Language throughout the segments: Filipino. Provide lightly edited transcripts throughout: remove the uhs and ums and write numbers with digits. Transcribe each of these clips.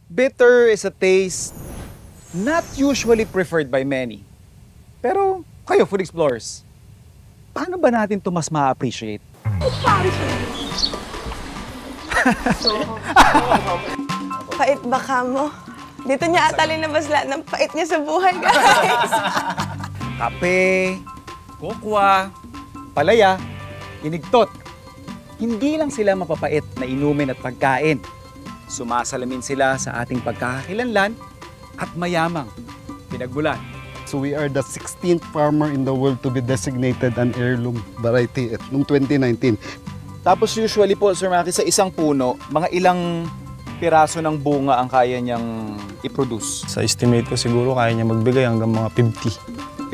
Bitter is a taste not usually preferred by many. Pero kayo, food explorers, paano ba natin ito mas ma-appreciate? Pait baka mo. Dito niya ata linabas lahat ng pait niya sa buhay, guys. Kape, kokwa, palaya, inigtot. Hindi lang sila mapapait na inumin at pagkain. Sumasalamin sila sa ating pagkakakilanlan at mayamang pinagbulan. So we are the 16th farmer in the world to be designated an heirloom variety noong 2019. Tapos usually po, Sir Maki, sa isang puno, mga ilang piraso ng bunga ang kaya niyang i-produce? Sa estimate ko siguro kaya niya magbigay hanggang mga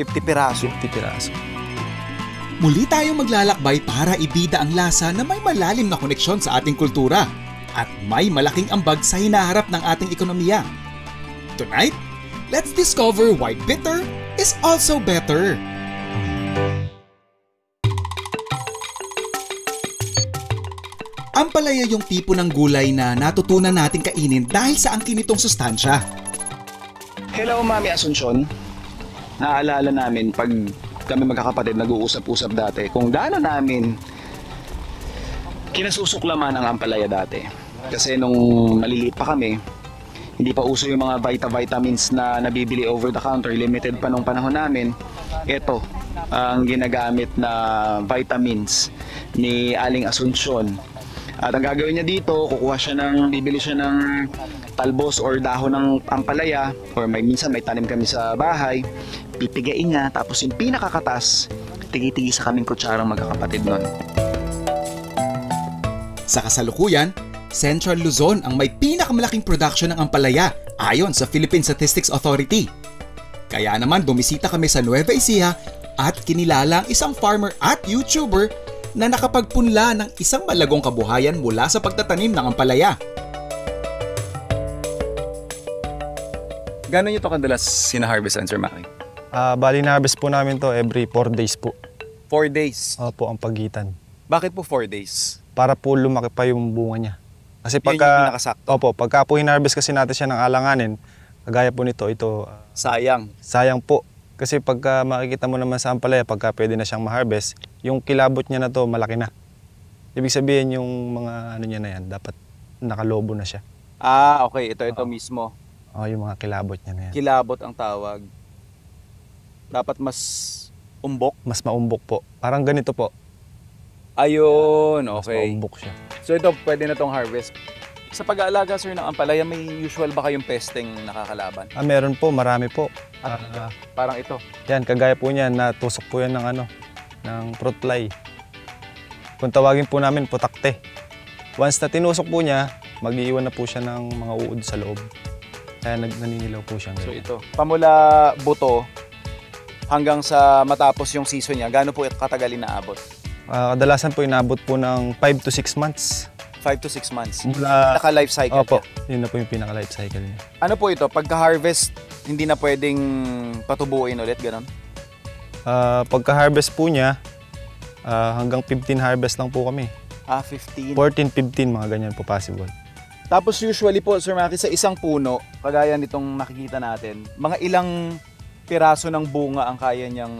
50 piraso? 50 piraso. Muli tayong maglalakbay para ibida ang lasa na may malalim na koneksyon sa ating kultura at may malaking ambag sa hinaharap ng ating ekonomiya. Tonight, let's discover why bitter is also better. Ampalaya yung tipo ng gulay na natutunan nating kainin dahil sa angkin nitong sustansya. Hello, Mami Asuncion. Naaalala namin pag kami magkakapatid nag-uusap-usap dati kung gaano namin kinasusuklaman ang ampalaya dati. Kasi nung maliliit pa kami, hindi pa uso yung mga vitamins na nabibili over the counter, limited pa nung panahon namin. Ito ang ginagamit na vitamins ni Aling Asuncion. At ang gagawin niya dito, bibili siya ng talbos or dahon ng ampalaya, or minsan may tanim kami sa bahay, pipigain niya, tapos yung pinakakatas, tigi-tigi sa kaming kutsarang magkakapatid nun. Sa kasalukuyan, Central Luzon ang may pinakamalaking production ng ampalaya ayon sa Philippine Statistics Authority. Kaya naman bumisita kami sa Nueva Ecija at kinilala ang isang farmer at YouTuber na nakapagpunla ng isang malagong kabuhayan mula sa pagtatanim ng ampalaya. Gano'n nyo ito kadalas sinaharvestan, Sir Maki? Bali na-harvest po namin to every 4 days po. 4 days? Opo, ang pagitan. Bakit po 4 days? Para po lumaki pa yung bunga niya. Kasi Yun yung pinakasakto? Opo, pagka po hinarvest kasi natin siya ng alanganin, kagaya po nito, sayang. Sayang po. Kasi pagka makikita mo naman sa ampalaya, pagka pwede na siyang ma-harvest, yung kilabot niya na to malaki na. Ibig sabihin yung mga ano niya na yan, dapat nakalobo na siya. Okay. Ito mismo. Yung mga kilabot niya na yan. Kilabot ang tawag. Dapat mas umbok? Mas maumbok po. Parang ganito po. Ayun, Mas okay. maumbok siya. So ito, pwede na tong harvest. Sa pag-aalaga, sir, ng ampalaya, may usual ba kayong pesting nakakalaban? Meron po, marami po. Parang ito. Yan, kagaya po niyan, natusok po yan ng fruit fly. Kung tawagin po namin, putakte. Once na tinusok po niya, mag-iiwan na po siya ng mga uod sa loob. Kaya naninilaw po siya. So ito, pamula buto hanggang sa matapos yung season niya, gaano po katagal inaabot? Kadalasan po inabot po ng 5 to 6 months. 5 to 6 months? Mula, Pinaka-life cycle opo, niya? yun na po yung pinaka-life cycle niya. Ano po ito? Pagka-harvest, hindi na pwedeng patubuin ulit, gano'n? Pagka-harvest po niya, hanggang 15 harvest lang po kami. 15? 14, 15, mga ganyan po possible. Tapos usually po, Sir Maki, sa isang puno, kagaya nitong nakikita natin, mga ilang piraso ng bunga ang kaya niyang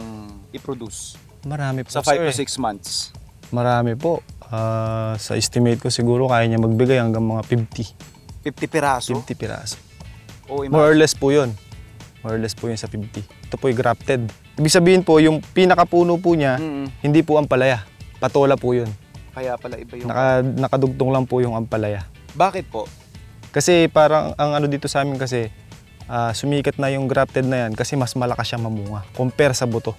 i-produce? Marami po, sa 5 to 6 months? Marami po. Sa estimate ko siguro kaya niya magbigay hanggang mga 50. 50 piraso? 50 piraso. More or less po yun. More or less po yun sa 50. Ito po yung grafted. Ibig sabihin po, yung pinakapuno po niya, hindi po ampalaya. Patola po yun. Kaya pala iba yung... Nakadugtong lang po yung ampalaya. Bakit po? Kasi parang ang ano dito sa amin kasi, sumikat na yung grafted na yan kasi mas malakas siya mamunga compare sa buto.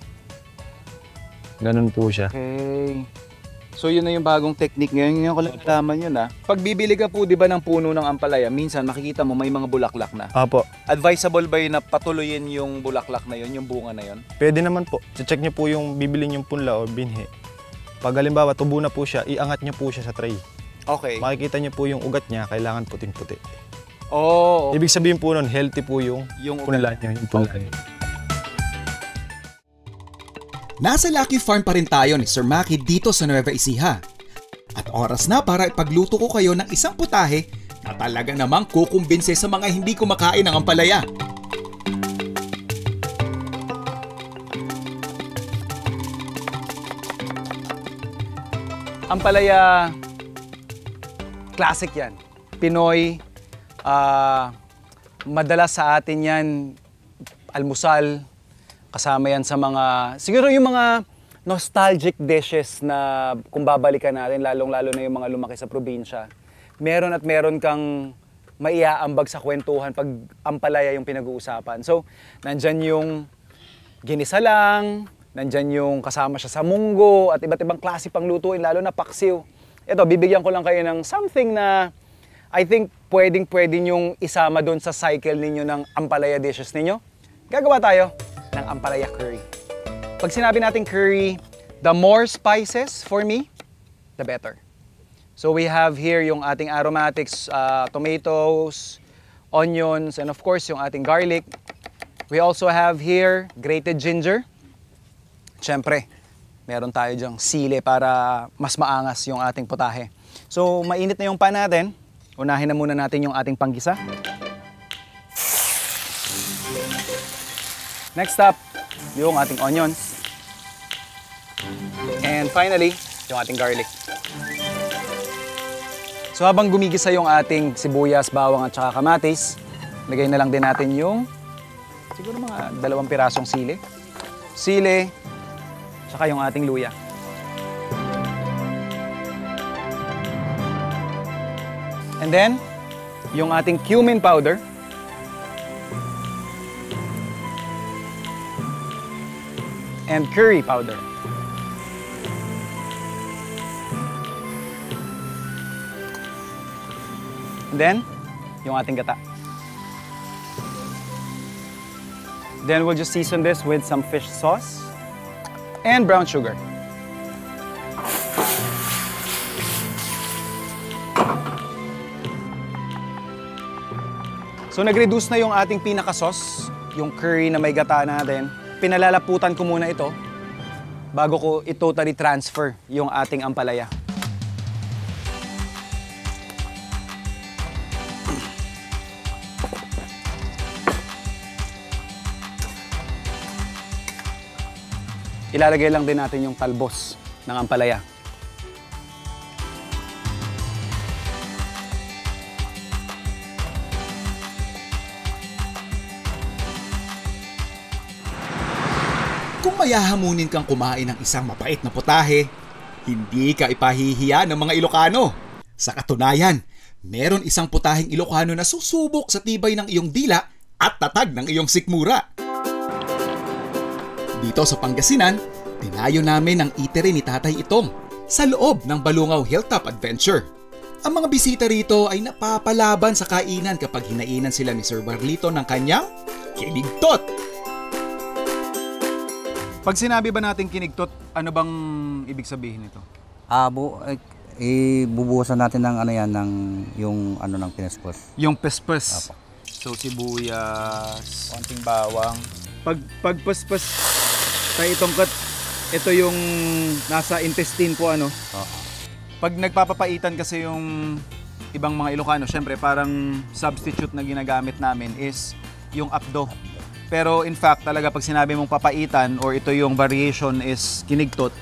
Ganun po siya. Okay. So yun na yung bagong technique ngayon. Ngayon ko lang nalaman yun Pag bibili ka po, di ba, ng puno ng ampalaya, minsan makikita mo may mga bulaklak na. Apo. Advisable ba yun na patuloyin yung bulaklak na yun, yung bunga na yun? Pwede naman po. Check niyo po yung bibilin yung punla o binhi. Pag halimbawa tubo na po siya, iangat niyo po siya sa tray. Okay. Makikita niyo po yung ugat niya, kailangan puting-puti. Oh. Ibig sabihin po nun, healthy po yung punla niya. Yung punla niya. Nasa Lucky Farm pa rin tayo ni Sir Maki dito sa Nueva Ecija. At oras na para ipagluto ko kayo ng isang putahe na talaga namang kukumbinse sa mga hindi kumakain ng ampalaya. Ampalaya, classic yan. Pinoy, madalas sa atin yan, almusal, kasama yan sa mga, siguro yung mga nostalgic dishes na kung babalikan natin, lalong-lalo na yung mga lumaki sa probinsya. Meron at meron kang maiaambag sa kwentuhan pag ampalaya yung pinag-uusapan. So, nandyan yung ginisa lang, nandyan yung kasama siya sa munggo at iba't ibang klase pang lutuin, lalo na paksiw. Ito, bibigyan ko lang kayo ng something na I think pwedeng-pwede nyong isama doon sa cycle ninyo ng ampalaya dishes ninyo. Gagawa tayo ng ampalaya curry. Pag sinabi natin curry, the more spices for me, the better. So we have here yung ating aromatics, tomatoes, onions, and of course yung ating garlic. We also have here grated ginger. Siyempre, meron tayo dyang sili para mas maangas yung ating putahe. So mainit na yung pan natin. Unahin na muna natin yung ating panggisa. Next up, yung ating onions. And finally, yung ating garlic. So habang gumigisa yung ating sibuyas, bawang at saka kamatis, lagay na lang din natin yung siguro mga 2 pirasong sili. Sili, saka yung ating luya. And then, yung ating cumin powder. And curry powder. And then, yung ating gata. Then we'll just season this with some fish sauce and brown sugar. So nag-reduce na yung ating pinaka-sauce, yung curry na may gata natin. Pinalalaputan ko muna ito bago ko i-totally transfer yung ating ampalaya. Ilalagay lang din natin yung talbos ng ampalaya. Kung mayahamunin kang kumain ng isang mapait na putahe, hindi ka ipahihiya ng mga Ilocano. Sa katunayan, meron isang putaheng Ilocano na susubok sa tibay ng iyong dila at tatag ng iyong sikmura. Dito sa Pangasinan, tinayo namin ang eatery ni Tatay Itong sa loob ng Balungaw Hilltop Adventure. Ang mga bisita rito ay napapalaban sa kainan kapag hinainan sila ni Sir Barlito ng kanyang kinigtot. Pag sinabi ba natin kinigtot, ano bang ibig sabihin nito? Bubuhusan natin ng ano yan, ng yung ano ng pinespos. Yung pespes. Apo. So sibuyas, konting bawang. Pag pespes tayo itongkat, ito yung nasa intestine po ano. Pag nagpapapaitan kasi yung ibang mga Ilocano, syempre parang substitute na ginagamit namin is yung apdo. Pero in fact, talaga pag sinabi mong papaitan or ito yung variation is kinigtot,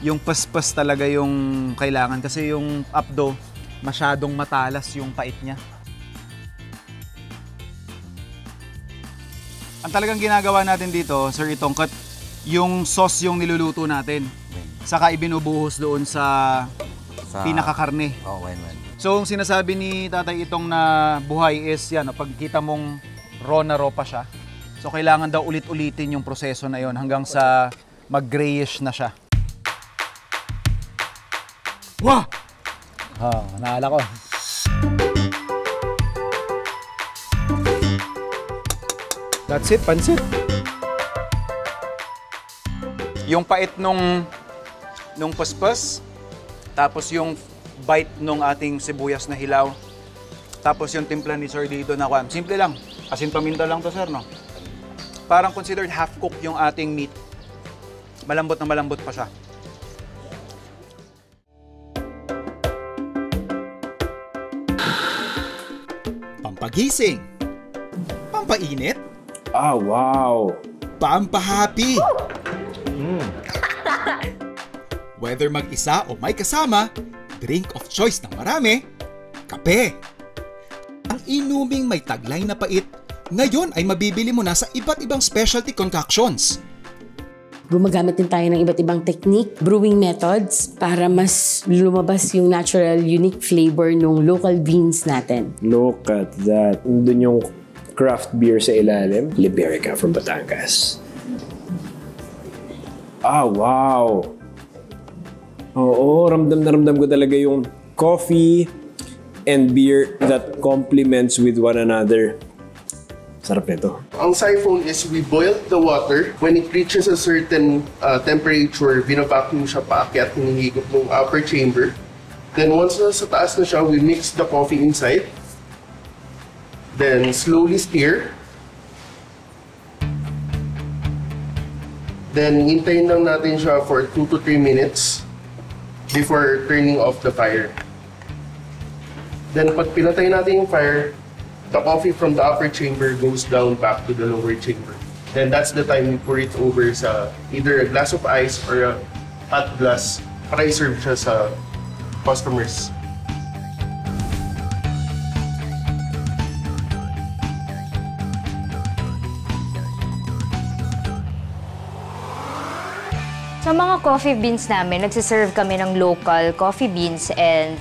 yung paspas talaga yung kailangan kasi yung apdo, masyadong matalas yung pait niya. Ang talagang ginagawa natin dito, Sir Itongkat, yung sauce yung niluluto natin. Saka ibinubuhos doon sa pinakakarne. When. So, ang sinasabi ni Tatay Itong na buhay is yan, pag kita mong raw na raw pa siya. So, kailangan daw ulit-ulitin yung proseso na yon hanggang sa mag-grayish na siya. Wah! Naala ko. That's it, pansit. Yung pait nung paspas, tapos yung bite nung ating sibuyas na hilaw, tapos yung timpla ni Sir Dido na kwan. Simple lang. Asin paminta lang to, sir, no? Parang considered half-cooked yung ating meat. Malambot na malambot pa siya. pampagising, pampainit, Ah, wow! pampahappy. Whether mag-isa o may kasama, drink of choice ng marami, kape. Ang inuming may taglay na pait, ngayon ay mabibili mo na sa iba't ibang specialty concoctions. Gumagamit din tayo ng iba't ibang technique, brewing methods, para mas lumabas yung natural, unique flavor ng local beans natin. Look at that. Doon yung craft beer sa ilalim. Liberica from Batangas. Ah, wow! Oo, ramdam na ramdam ko talaga yung coffee and beer that complements with one another. Sarap nito. Ang siphon is we boiled the water. When it reaches a certain temperature, binabacuum siya paakyat, hinihigop ng upper chamber. Then once na sa taas na siya, we mix the coffee inside. Then slowly stir. Then hintayin lang natin siya for 2 to 3 minutes before turning off the fire. Then pag pinatay natin yung fire, the coffee from the upper chamber goes down back to the lower chamber. Then that's the time we pour it over sa either a glass of ice or a hot glass para i-serve siya sa customers. Sa mga coffee beans namin, nagsiserve kami ng local coffee beans and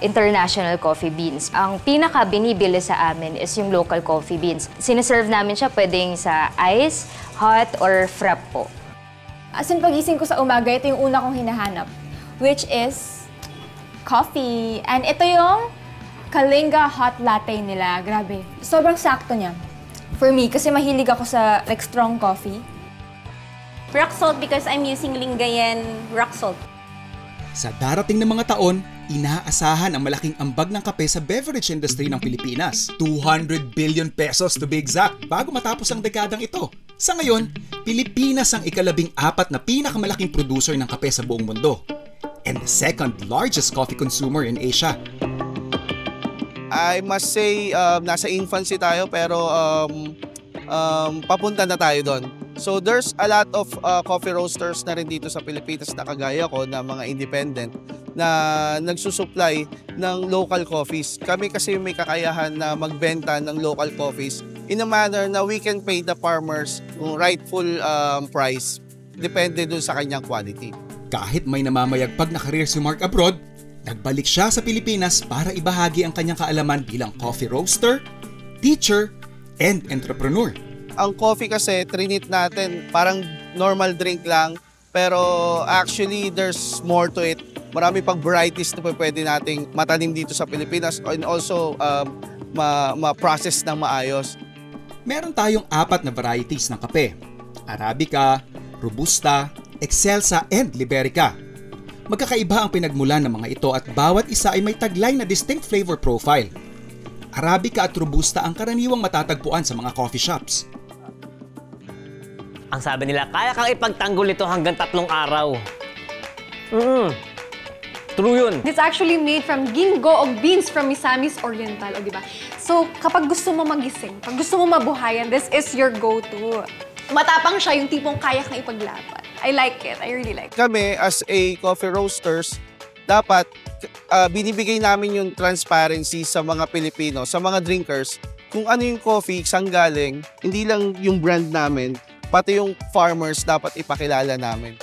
international coffee beans. Ang pinaka binibili sa amin is yung local coffee beans. Sineserve namin siya pwedeng sa ice, hot, or frap po. As in, pagising ko sa umaga, ito yung una kong hinahanap, which is coffee. And ito yung Kalinga Hot Latte nila. Grabe. Sobrang sakto niya. For me, kasi mahilig ako sa like strong coffee. Rock salt because I'm using Lingayen rock salt. Sa darating na mga taon, inaasahan ang malaking ambag ng kape sa beverage industry ng Pilipinas. 200 billion pesos to be exact bago matapos ang dekadang ito. Sa ngayon, Pilipinas ang ika-14 na pinakamalaking producer ng kape sa buong mundo and the second largest coffee consumer in Asia. I must say, nasa infancy tayo pero papunta na tayo doon. So there's a lot of coffee roasters na rin dito sa Pilipinas na kagaya ko na mga independent na nagsusupply ng local coffees. Kami kasi may kakayahan na magbenta ng local coffees in a manner na we can pay the farmers yung rightful price. Depende dun sa kanyang quality. Kahit may namamayagpag na career si Mark abroad, nagbalik siya sa Pilipinas para ibahagi ang kanyang kaalaman bilang coffee roaster, teacher, and entrepreneur. Ang coffee kasi, trinit natin, parang normal drink lang. Pero actually, there's more to it. Marami pang varieties na pwede nating matanim dito sa Pilipinas and also ma-process ng maayos. Meron tayong 4 na varieties ng kape. Arabica, Robusta, Excelsa, and Liberica. Magkakaiba ang pinagmulan ng mga ito at bawat isa ay may taglay na distinct flavor profile. Arabica at Robusta ang karaniwang matatagpuan sa mga coffee shops. Ang sabi nila, kaya kang ipagtanggol ito hanggang 3 araw. True yun. It's actually made from gingoog beans from Misamis Oriental, di ba? So, kapag gusto mo magising, pag gusto mo mabuhayan, this is your go-to. Matapang siya, yung tipong kaya kang ipaglaban. I like it. I really like it. Kami, as a coffee roasters, dapat binibigay namin yung transparency sa mga Pilipino, sa mga drinkers, kung ano yung coffee, saan galing, hindi lang yung brand namin, pati yung farmers dapat ipakilala namin.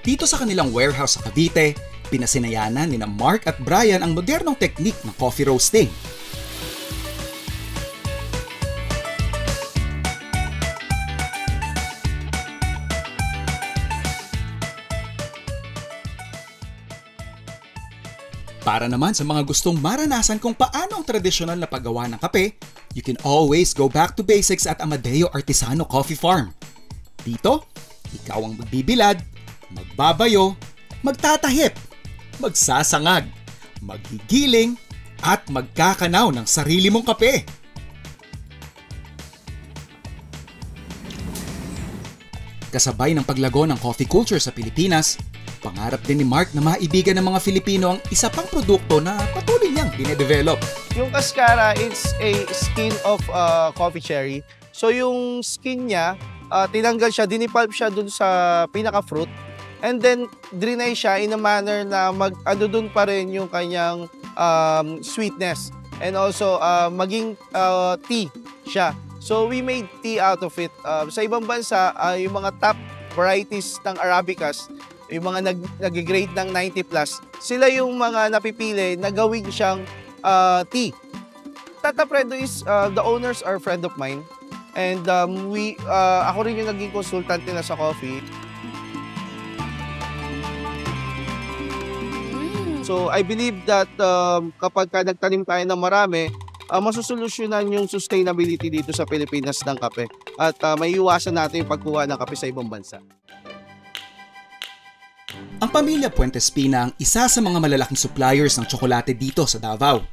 Dito sa kanilang warehouse sa Cavite, pinasinayanan ni Mark at Brian ang modernong teknik ng coffee roasting. Para naman sa mga gustong maranasan kung paano ang tradisyonal na paggawa ng kape, you can always go back to basics at Amadeo Artisano Coffee Farm. Dito, ikaw ang magbibilad, magbabayo, magtatahip, magsasangag, maghigiling, at magkakanaw ng sarili mong kape. Kasabay ng paglago ng coffee culture sa Pilipinas, Pangarap din ni Mark na maibigan ng mga Filipino ang isa pang produkto na patuloy niyang dinedevelop. Yung Cascara, it's a skin of coffee cherry. So yung skin niya, tinanggal siya, dinipulp siya dun sa pinaka-fruit. And then, drenay siya in a manner na ano dun pa rin yung kanyang sweetness. And also, maging tea siya. So we made tea out of it. Sa ibang bansa, yung mga top varieties ng Arabicas, yung mga nag-grade ng 90+, sila yung mga napipili na gawin siyang tea. Tata Predo is, the owners are friend of mine. And ako rin yung naging consultant nila sa coffee. So I believe that kapag nagtanim tayo ng marami, masusolusyonan yung sustainability dito sa Pilipinas ng kape. At may iwasan natin yung pagkuha ng kape sa ibang bansa. Ang pamilya Puente Espina ang isa sa mga malalaking suppliers ng tsokolate dito sa Davao.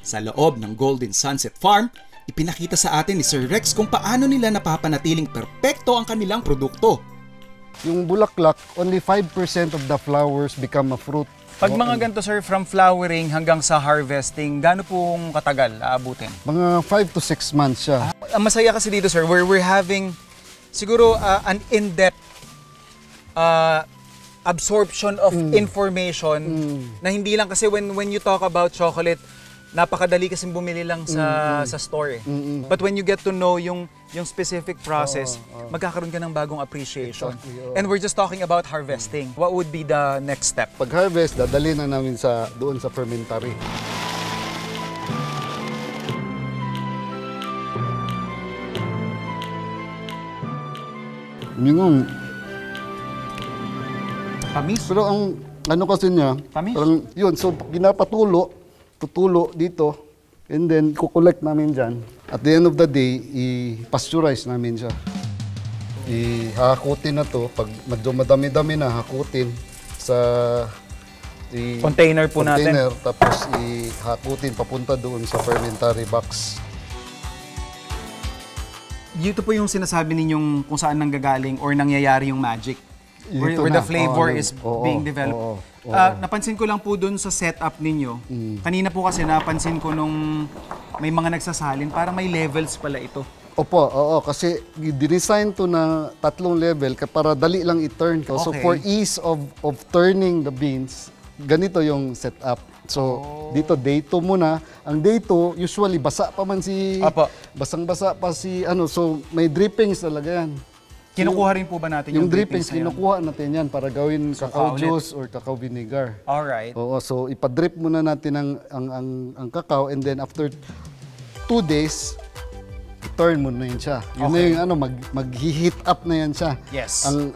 Sa loob ng Golden Sunset Farm, ipinakita sa atin ni Sir Rex kung paano nila napapanatiling perpekto ang kanilang produkto. Yung bulaklak, only 5% of the flowers become a fruit. Pag mga ganito, sir, from flowering hanggang sa harvesting, gaano pong katagal aabutin? Mga 5 to 6 months siya. Ang masaya kasi dito, sir, we're having siguro an in-depth absorption of information na hindi lang kasi when you talk about chocolate, napakadali kasing bumili lang sa store. But when you get to know yung specific process, magkakaroon ka ng bagong appreciation. Exactly, And we're just talking about harvesting. What would be the next step? Pag harvest, dadali na namin doon sa fermentary. Yung Tamis? Pero ang ano kasi niya, parang yun, so tutulo dito, and then kukolect namin dyan. At the end of the day, i-pasteurize namin siya. Hahakutin na to, pag medyo madami-dami na, hakutin sa container po natin. Tapos ihakutin papunta doon sa fermentary box. Dito po yung sinasabi ninyong kung saan nanggagaling or nangyayari yung magic. Where the flavor is being developed. Napansin ko lang po dun sa setup ninyo. Kanina po kasi napansin ko nung may mga nagsasalin, parang may levels pala ito. Opo, kasi dinesign to na 3 level para dali lang i-turn. So for ease of turning the beans, ganito yung setup. So dito day 2 muna. Ang day 2 usually basa pa man basang-basa pa si so may drippings talaga yan. Kinukuha rin po ba natin yung drippings? Kinukuha natin yan para gawin cacao juice or cacao vinegar. Alright. Oo, so ipadrip muna natin ang cacao, and then after 2 days, turn mo na yun siya. Yun na yung mag-heat up na yan siya. Yes. Ang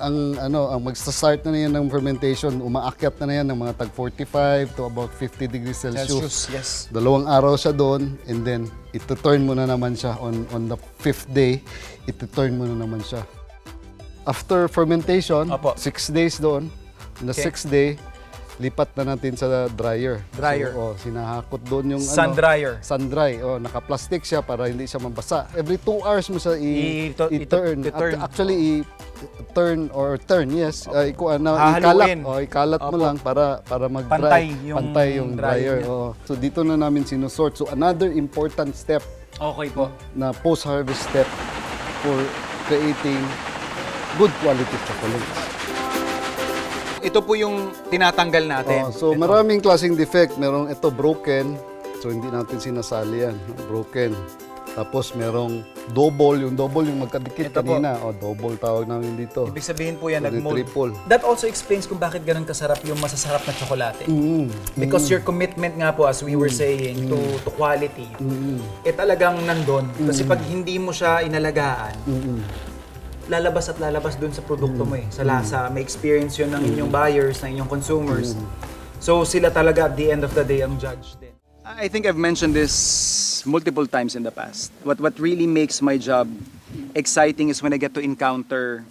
magsa-start na yan ng fermentation, umaakyat na yan ng mga tag 45 to about 50 degrees Celsius. Yes. 2 araw siya doon, and then ito-turn mo na naman siya on the 5th day, ito-turn mo na naman siya. After fermentation, 6 days doon. On the 6th day, lipat na natin sa dryer. So, sinahakot doon yung sun dryer. Sun dry. Naka-plastic siya para hindi siya mabasa. Every 2 hours mo siya i-turn. Actually, turn, yes. Ikalat mo lang para mag-dry. Pantay yung dryer. So dito na namin sinusort. So another important step na post-harvest step for creating good quality chocolates. Ito po yung tinatanggal natin. So maraming klaseng defect. Merong ito broken. So hindi natin sinasali yan. Broken. Tapos merong double. Yung double yung magkadikit kanina. Double tawag namin dito. Ibig sabihin po yan, nag-mold. Triple. That also explains kung bakit ganun kasarap yung masasarap na tsokolate. Because your commitment nga po, as we were saying, to quality, talagang nandun. Kasi pag hindi mo siya inalagaan, lalabas at lalabas dun sa produkto mo sa lasa. May experience yun ng inyong buyers, ng inyong consumers. So sila talaga at the end of the day ang judge din. I think I've mentioned this multiple times in the past. What really makes my job exciting is when I get to encounter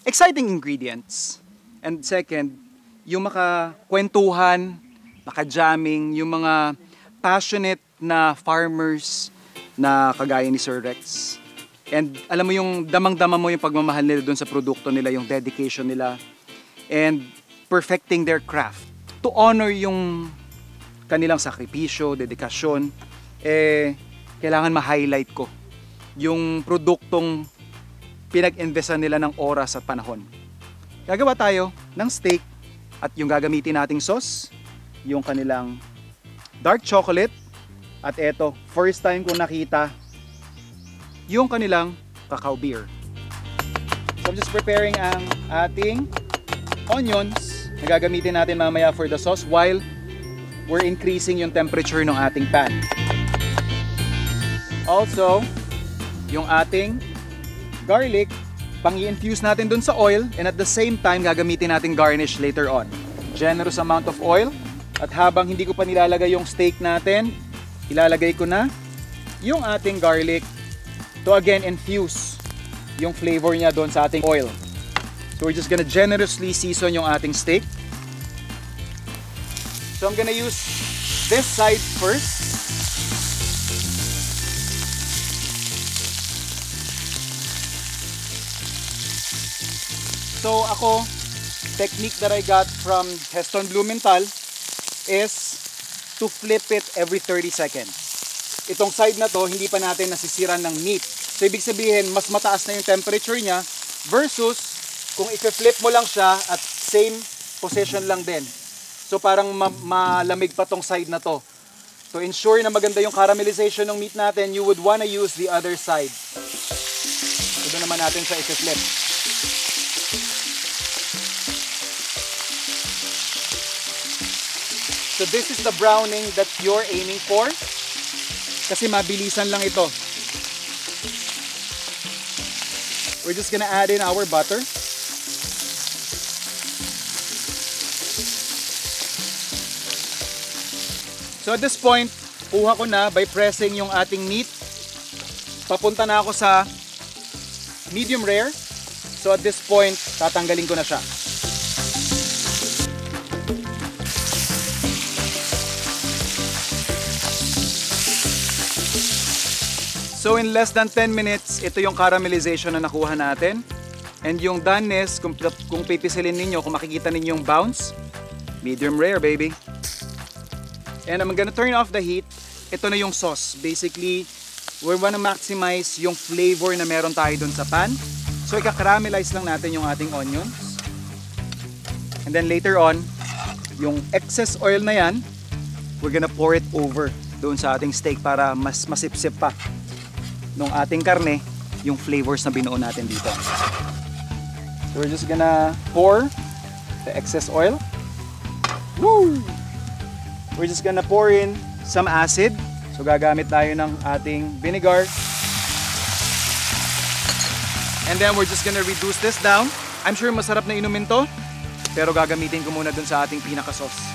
exciting ingredients. And second, yung makakwentuhan, maka-jamming, yung mga passionate na farmers na kagaya ni Sir Rex. And alam mo yung damang-dama mo yung pagmamahal nila doon sa produkto nila, yung dedication nila. And perfecting their craft. To honor yung kanilang sakripisyo, dedikasyon, kailangan ma-highlight ko yung produktong pinag-investan nila ng oras at panahon. Gagawa tayo ng steak at yung gagamitin nating sauce, yung kanilang dark chocolate, at eto, first time ko nakita yung kanilang cacao beer. So I'm just preparing ang ating onions na gagamitin natin mamaya for the sauce while we're increasing yung temperature ng ating pan. Also, yung ating garlic, pang-i-infuse natin dun sa oil, and at the same time, gagamitin natin garnish later on. Generous amount of oil, at habang hindi ko pa nilalagay yung steak natin, ilalagay ko na yung ating garlic to again infuse yung flavor niya doon sa ating oil. So we're just gonna generously season yung ating steak. So I'm gonna use this side first. So ako, technique that I got from Heston Blumenthal is to flip it every 30 seconds. Itong side na to, hindi pa natin nasisiran ng meat. So ibig sabihin, mas mataas na yung temperature niya versus kung i-flip mo lang siya at same position lang din. So parang malamig pa tong side na to. To ensure na maganda yung caramelization ng meat natin, you would wanna use the other side. Ito naman natin siya i-flip. So this is the browning that you're aiming for. Kasi mabilisan lang ito. We're just gonna add in our butter. So at this point, kuha ko na by pressing yung ating meat. Papunta na ako sa medium rare. So at this point, tatanggalin ko na siya. So in less than 10 minutes, ito yung caramelization na nakuha natin. And yung doneness, kung pipisilin ninyo, kung makikita ninyo yung bounce, medium rare, baby. And I'm gonna turn off the heat. Ito na yung sauce. Basically, we wanna maximize yung flavor na meron tayo dun sa pan. So ika-caramelize lang natin yung ating onions. And then later on, yung excess oil na yan, we're gonna pour it over doon sa ating steak para mas masipsip pa nung ating karne yung flavors na binuo natin dito. So we're just gonna pour the excess oil. Woo! We're just gonna pour in some acid. So gagamit tayo ng ating vinegar. And then we're just gonna reduce this down. I'm sure masarap na inumin to, pero gagamitin ko muna dun sa ating pinaka-sauce.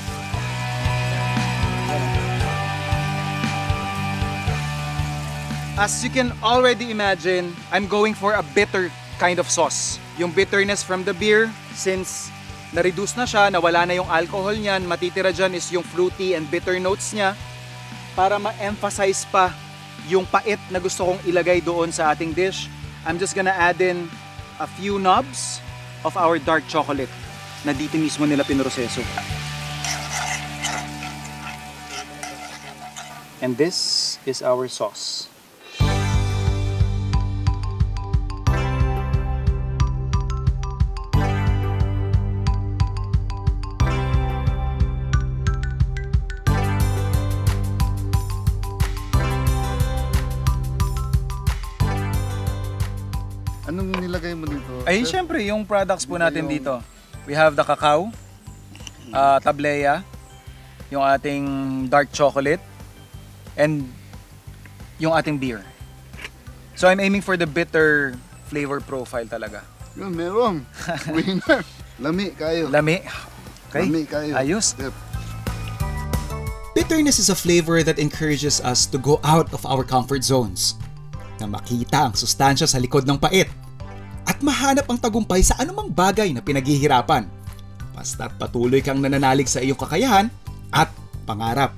As you can already imagine, I'm going for a bitter kind of sauce. Yung bitterness from the beer, since na-reduce na siya, nawala na yung alcohol niyan, matitira dyan is yung fruity and bitter notes niya para ma-emphasize pa yung pait na gusto kong ilagay doon sa ating dish. I'm just gonna add in a few knobs of our dark chocolate na dito mismo nila pinroseso. And this is our sauce. Anong nilagay mo dito? Ay, syempre, yung products po natin dito. We have the cacao, tableya, yung ating dark chocolate, and yung ating beer. So I'm aiming for the bitter flavor profile talaga. Yun, meron. Winner. Lami kayo. Lami. Okay. Lami kayo. Ayos. Yep. Bitterness is a flavor that encourages us to go out of our comfort zones, na makita ang sustansya sa likod ng pait, at mahanap ang tagumpay sa anumang bagay na pinaghihirapan. Basta't patuloy kang nananalig sa iyong kakayahan at pangarap.